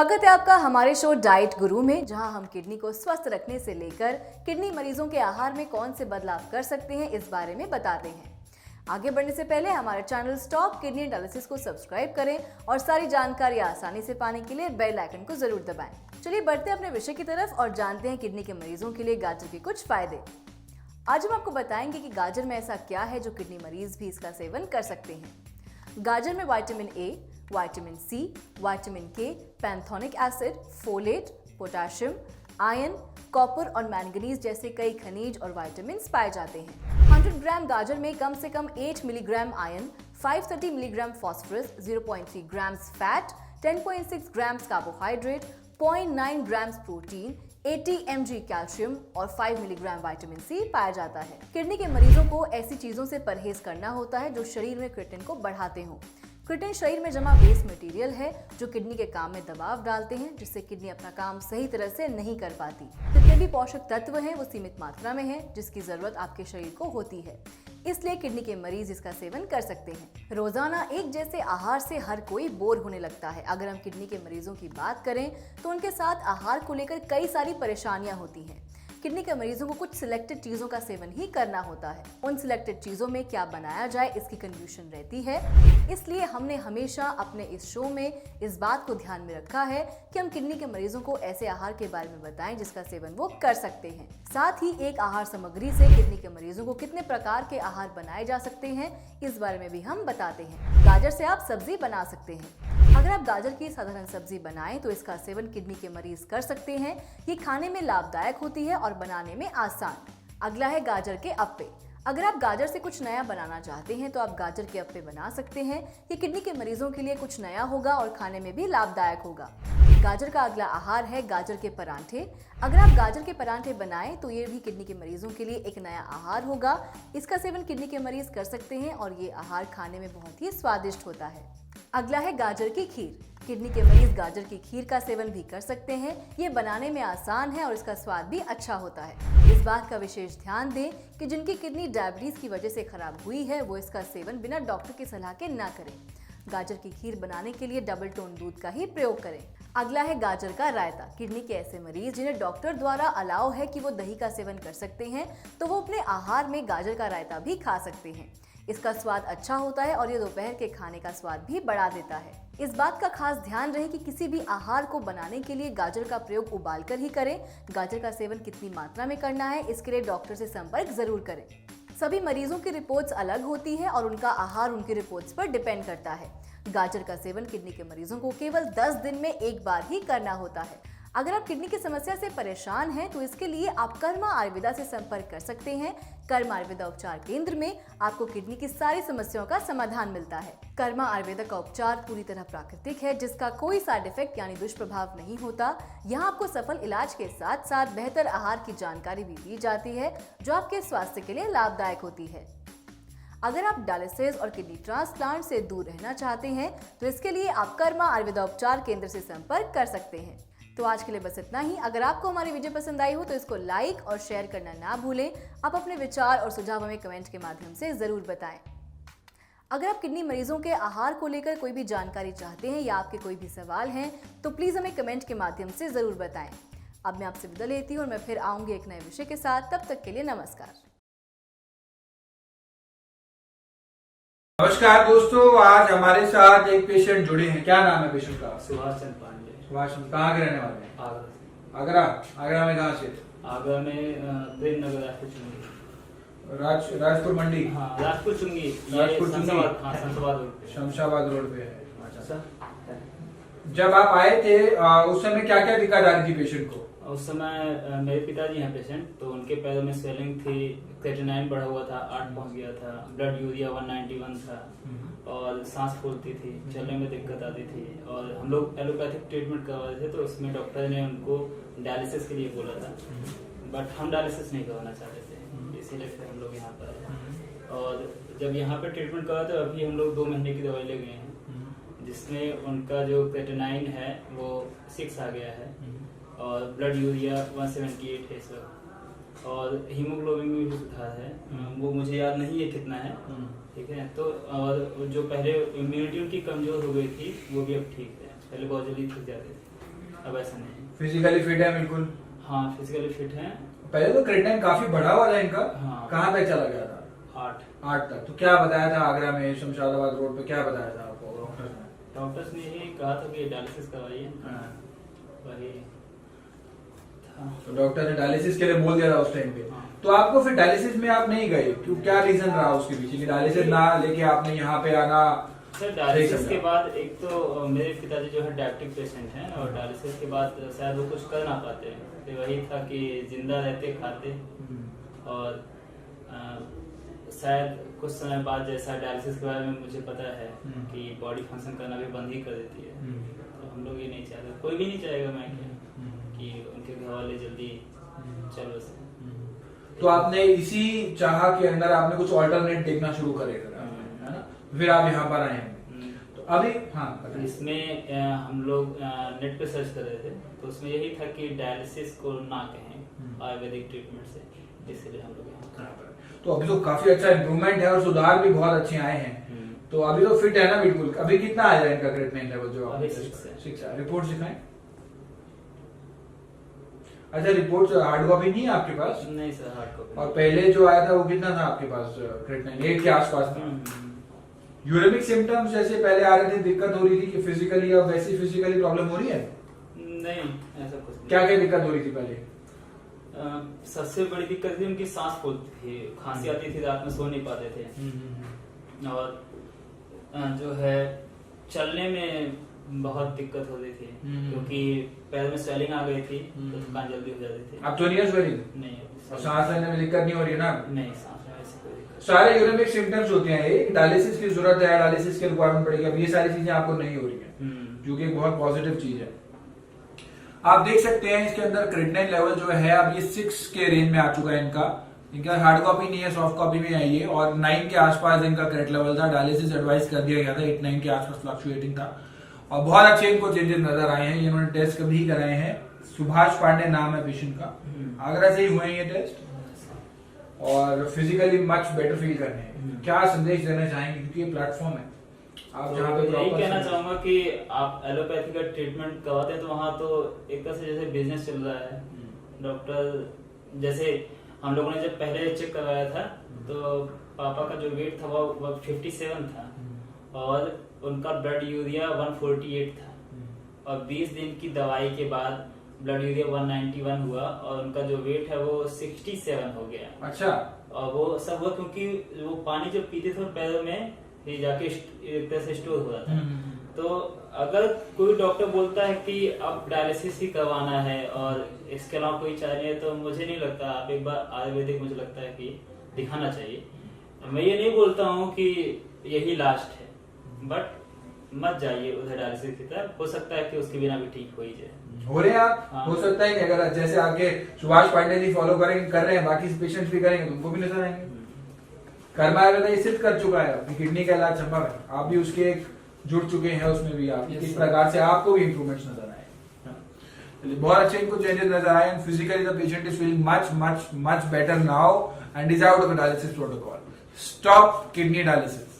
स्वागत है आपका हमारे शो डाइट गुरु में, जहां हम किडनी को स्वस्थ रखने से लेकर किडनी मरीजों के आहार में कौन से बदलाव कर सकते हैं इस बारे में बताते हैं। आगे बढ़ने से पहले हमारे चैनल स्टॉप किडनी डायलिसिस को सब्सक्राइब करें और सारी जानकारी आसानी से पाने के लिए बेल आइकन को जरूर दबाएं। चलिए बढ़ते हैं अपने विषय की तरफ और जानते हैं किडनी के मरीजों के लिए गाजर के कुछ फायदे। आज हम आपको बताएंगे कि गाजर में ऐसा क्या है जो किडनी मरीज भी इसका सेवन कर सकते हैं। गाजर में vitamin A, vitamin C, vitamin K, pantothenic acid, folate, potassium, iron, copper और मैंगनीज जैसे कई खनिज और विटामिन पाए जाते हैं। 100 ग्राम गाजर में कम से कम 8 milligram iron, 530 milligram phosphorus, 0.3 grams fat, 10.6 grams carbohydrate, 0.9 grams protein, 80 mg calcium और 5 मिलीग्राम विटामिन सी पाया जाता है। किडनी के मरीजों को ऐसी चीजों से परहेज करना होता है जो शरीर में क्रिएटिन को बढ़ाते हों। क्रिएटिन शरीर में जमा वेस्ट मटेरियल है जो किडनी के काम में दबाव डालते हैं, जिससे किडनी अपना काम सही तरह से नहीं कर पाती। जितने भी पोषक तत्व हैं वो सीमित मात्रा में हैं, जिसकी जरूरत आपके शरीर को होती है। इसलिए किडनी के मरीज इसका सेवन कर सकते हैं। रोजाना एक जैसे आहार से हर कोई बोर होने लगता है। अगर हम किडनी के मरीजों की बात करें तो उनके साथ आहार को लेकर कई सारी परेशानियां होती हैं। किडनी के मरीजों को कुछ सिलेक्टेड चीजों का सेवन ही करना होता है। उन सिलेक्टेड चीजों में क्या बनाया जाए इसकी कंफ्यूजन रहती है। इसलिए हमने हमेशा अपने इस शो में इस बात को ध्यान में रखा है कि हम किडनी के मरीजों को ऐसे आहार के बारे में बताएं जिसका सेवन वो कर सकते हैं। साथ ही एक आहार सामग्री से किडनी के मरीजों को कितने प्रकार के आहार बनाए जा सकते हैं इस बारे में भी हम बताते हैं। गाजर से आप सब्जी बना सकते हैं। अगर आप गाजर की साधारण सब्जी बनाएं तो इसका सेवन किडनी के मरीज कर सकते हैं। ये खाने में लाभदायक होती है और बनाने में आसान। अगला है गाजर के अप्पे। अगर आप गाजर से कुछ नया बनाना चाहते हैं तो आप गाजर के अप्पे बना सकते हैं। ये किडनी के मरीजों के लिए कुछ नया होगा और खाने में भी लाभदायक होगा। गाजर का अगला आहार है गाजर के परांठे। अगर आप गाजर के परांठे बनाएं तो ये भी किडनी के मरीजों के लिए एक नया आहार होगा। इसका सेवन किडनी के मरीज कर सकते हैं और ये आहार खाने में बहुत ही स्वादिष्ट होता है। अगला है गाजर की खीर। किडनी के मरीज गाजर की खीर का सेवन भी कर सकते हैं। ये बनाने में आसान है और इसका स्वाद भी अच्छा होता है। इस बात का विशेष ध्यान दें कि जिनकी किडनी डायबिटीज की वजह से खराब हुई है वो इसका सेवन बिना डॉक्टर की सलाह के ना करें। गाजर की खीर बनाने के लिए डबल टोन दूध का ही प्रयोग करें। अगला है गाजर का रायता। किडनी के ऐसे मरीज जिन्हें डॉक्टर द्वारा अलाउ है कि वो दही का सेवन कर सकते हैं तो वो अपने आहार में गाजर का रायता भी खा सकते हैं। इसका स्वाद अच्छा होता है और ये दोपहर के खाने का स्वाद भी बढ़ा देता है। इस बात का खास ध्यान रहे कि किसी भी आहार को बनाने के लिए गाजर का प्रयोग उबालकर ही करें। गाजर का सेवन कितनी मात्रा में करना है इसके लिए डॉक्टर से संपर्क जरूर करें। सभी मरीजों की रिपोर्ट्स अलग होती है और उनका आहार उनकी रिपोर्ट्स पर डिपेंड करता है। गाजर का सेवन किडनी के मरीजों को केवल 10 दिन में एक बार ही करना होता है। अगर आप किडनी की समस्या से परेशान हैं तो इसके लिए आप कर्मा आयुर्वेदा से संपर्क कर सकते हैं। कर्मा आयुर्वेदा उपचार केंद्र में आपको किडनी की सारी समस्याओं का समाधान मिलता है। कर्मा आयुर्वेदा का उपचार पूरी तरह प्राकृतिक है, जिसका कोई साइड इफेक्ट यानी दुष्प्रभाव नहीं होता। यहाँ आपको सफल इलाज के साथ साथ बेहतर आहार की जानकारी भी दी जाती है जो आपके स्वास्थ्य के लिए लाभदायक होती है। अगर आप डायलिसिस और किडनी ट्रांसप्लांट से दूर रहना चाहते हैं तो इसके लिए आप कर्मा आयुर्वेदा उपचार केंद्र से संपर्क कर सकते हैं। तो आज के लिए बस इतना ही। अगर आपको हमारी वीडियो पसंद आई हो तो इसको लाइक और शेयर करना ना भूलें। आप अपने विचार और सुझाव हमें कमेंट के माध्यम से जरूर बताएं। अगर आप किडनी मरीजों के आहार को लेकर कोई भी जानकारी चाहते हैं या आपके कोई भी सवाल हैं तो प्लीज हमें कमेंट के माध्यम से जरूर बताएं। अब मैं आपसे विदा लेती हूँ और मैं फिर आऊंगी एक नए विषय के साथ। तब तक के लिए नमस्कार। नमस्कार दोस्तों, आज हमारे साथ एक पेशेंट जुड़े हैं। क्या नाम है पेशेंट का? सुभाष चंद्र पांडे। सुभाष, कहाँ के रहने वाले हैं? आगरा से। आगरा। आगरा में कहाँ से? आगरा में प्रेम नगर, राजपुर चुंगी। राजपुर मंडी। हाँ, राजपुर चुंगी। राजपुर चुंगी। हाँ, शमशाबाद रोड पे। शमशाबाद रोड पे है। अच्छा। जब आप आए थे उस समय क्या क्या दिक्कत आ रही थी पेशेंट को? उस समय मेरे पिताजी हैं पेशेंट, तो उनके पैरों में स्वेलिंग थी, क्रेटिनाइन बढ़ा हुआ था, 8 पहुंच गया था, ब्लड यूरिया 191 था और सांस फूलती थी, चलने में दिक्कत आती थी। और हम लोग एलोपैथिक ट्रीटमेंट करवा रहे थे तो उसमें डॉक्टर ने उनको डायलिसिस के लिए बोला था, बट हम डायलिसिस नहीं करवाना चाहते थे, इसीलिए फिर हम लोग यहाँ पर आए। और जब यहाँ पर ट्रीटमेंट करवा तो अभी हम लोग 2 महीने की दवाई ले गए हैं, जिसमें उनका जो क्रेटिनाइन है वो 6 आ गया है और ब्लड यूरिया 178 है इस वक्त, और हीमोग्लोबिन में भी सुधार है। वो मुझे याद नहीं है कितना है, ठीक है। तो और जो पहले इम्यूनिटी उनकी कमजोर हो गई थी वो भी अब ठीक है, पहले बहुत जल्दी ठीक जाती थी। अब ऐसा नहीं। फिजिकली फिट है बिल्कुल? हाँ, फिजिकली फिट है। पहले तो क्रिएटिनिन काफी बढ़ा हुआ था इनका। हाँ। कहाँ तक चला गया था? 8 तक। तो क्या बताया था आगरा में शमशादाबाद रोड पे, क्या बताया था आपको डॉक्टर्स ने? डॉक्टर्स ने यही कहा था कि डायलिसिस करवाइए। वही था। तो डॉक्टर ने डायलिसिस के लिए बोल दिया था उस टाइम पे। हाँ। तो आपको फिर डायलिसिस में आप नहीं गए क्यों, क्या रीजन रहा उसके पीछे कि डायलिसिस ना लेके आपने यहाँ पे आना? सर डायलिसिस के बाद एक तो मेरे पिताजी जो है डायबिटिक पेशेंट हैं, और डायलिसिस के बाद शायद वो कुछ कर ना पाते हैं, तो वही था कि जिंदा रहते खाते, और शायद कुछ समय बाद जैसा डायलिसिस के बारे में मुझे पता है कि बॉडी फंक्शन करना भी बंद ही कर देती है। तो हम लोग ये नहीं चाहते, कोई भी नहीं चाहेगा मैं कि उनके घर वाले जल्दी चलो से। तो आपने इसी चाह के अंदर आपने कुछ ऑल्टरनेट देखना शुरू करे, है ना? फिर आप यहाँ पर आए हैं। तो अभी हाँ इसमें हम लोग नेट पे सर्च कर रहे थे, तो उसमें यही था कि डायलिसिस को ना कहें आयुर्वेदिक ट्रीटमेंट से, इसलिए हम लोग यहाँ पर। तो अभी तो काफी अच्छा इम्प्रूवमेंट है और सुधार भी बहुत अच्छे आए हैं। तो अभी तो फिट है ना बिल्कुल? अभी कितना आया इनका क्रिएटिनिन लेवल जो अभी 6 है? रिपोर्ट दिखाएं। अच्छा, रिपोर्ट हार्ड कॉपी नहीं है आपके पास? नहीं सर, हार्ड कॉपी। और पहले जो आया था वो कितना था आपके पास क्रिएटिनिन? 8 के आसपास था। यूरेमिक सिम्टम्स जैसे पहले आ रहे थे, दिक्कत हो रही थी कि फिजिकली, और वैसी फिजिकली प्रॉब्लम हो रही है? नहीं, ऐसा कुछ नहीं। क्या क्या दिक्कत हो रही थी पहले? सबसे बड़ी दिक्कत थी उनकी सांस फूलती थी, खांसी आती थी, रात में सो नहीं पाते थे, और जो है चलने में बहुत दिक्कत होती थी, क्योंकि पैर में स्वेलिंग आ गई थी, तो थकान जल्दी हो जाती थी। अब तो नहीं है स्वेलिंग? नहीं। और सांस लेने में दिक्कत नहीं हो रही है ना? नहीं, सांस में ऐसी कोई दिक्कत। सारे यूरेमिक सिम्टम्स होते हैं, एक डायलिसिस की जरूरत है, डायलिसिस की रिक्वायरमेंट पड़ेगी, अब ये सारी चीजें आपको नहीं हो रही है, जो कि एक बहुत पॉजिटिव चीज है। आप देख सकते हैं इसके अंदर क्रिएटिनिन लेवल जो है अब ये 6 के रेंज में आ चुका है इनका हार्ड कॉपी नहीं है, सॉफ्ट कॉपी में है ये, और 9 के आसपास इनका क्रिएट लेवल था। डायलिसिस एडवाइस कर दिया गया था, 8-9 के आसपास फ्लक्चुएटिंग था, और बहुत अच्छे इनको चेंजेस नजर आए हैं। इन्होंने टेस्ट कभी कराए हैं, सुभाष पांडे नाम है पेशेंट का, आगरा से ही हुए हैं ये टेस्ट, और फिजिकली मच बेटर फील कर रहे हैं। क्या संदेश देना चाहेंगे, क्योंकि ये प्लेटफॉर्म है आप जहाँ पे यही कहना चाहूंगा कि आप एलोपैथी का ट्रीटमेंट करवाते हैं तो वहाँ तो एक तरह से जैसे बिजनेस चल रहा है। डॉक्टर जैसे हम लोगों ने जब पहले चेक करवाया था, तो पापा का जो वेट था वो 57 था, और उनका ब्लड यूरिया 148 था, और 20 दिन की दवाई के बाद ब्लड यूरिया 191 हुआ, और उनका जो वेट है वो 67 हो गया। अच्छा। और वो सब हुआ क्योंकि वो पानी जब पीते थे पैरों में ये जाके एक तरह से स्टोर हो रहा था। तो अगर कोई डॉक्टर बोलता है कि अब डायलिसिस ही करवाना है और इसके अलावा कोई चाह नहीं है, तो मुझे नहीं लगता, आप एक बार आयुर्वेदिक मुझे लगता है कि दिखाना चाहिए। मैं ये नहीं बोलता हूँ कि यही लास्ट है, बट मत जाइए उधर डायलिसिस की तरफ, हो सकता है कि उसके बिना भी ठीक हो ही जाए। हो रहे हैं आप? हाँ। हो सकता है कि अगर जैसे आगे सुभाष पांडे जी फॉलो कर रहे हैं, बाकी पेशेंट्स भी करेंगे तो उनको भी नजर आएंगे। कर्मा आयुर्वेदा ये सिद्ध कर चुका है कि किडनी का इलाज संभव है, आप भी उसके एक जुड़ चुके हैं, उसमें भी आप किस प्रकार से आपको भी इंप्रूवमेंट्स नजर आए। बहुत अच्छे इनको चेंजेस नजर आए, and physically the patient is feeling much much much better now and is out of the dialysis protocol. Stop kidney dialysis.